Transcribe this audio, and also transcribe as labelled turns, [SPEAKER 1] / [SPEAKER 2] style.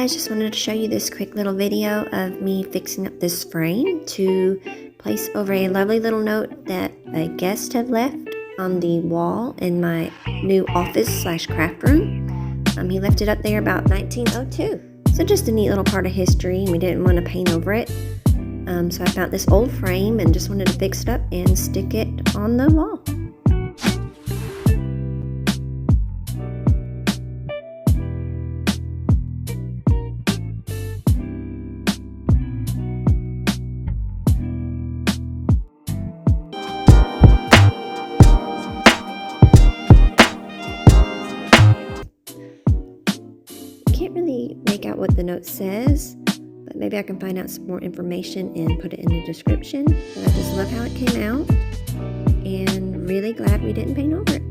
[SPEAKER 1] guys, just wanted to show you this quick little video of me fixing up this frame to place over a lovely little note that a guest had left on the wall in my new office / craft room. He left it up there about 1902. So just a neat little part of history, and we didn't want to paint over it. So I found this old frame and just wanted to fix it up and stick it on the wall. Can't really make out what the note says, but maybe I can find out some more information and put it in the description. But I just love how it came out and really glad we didn't paint over it.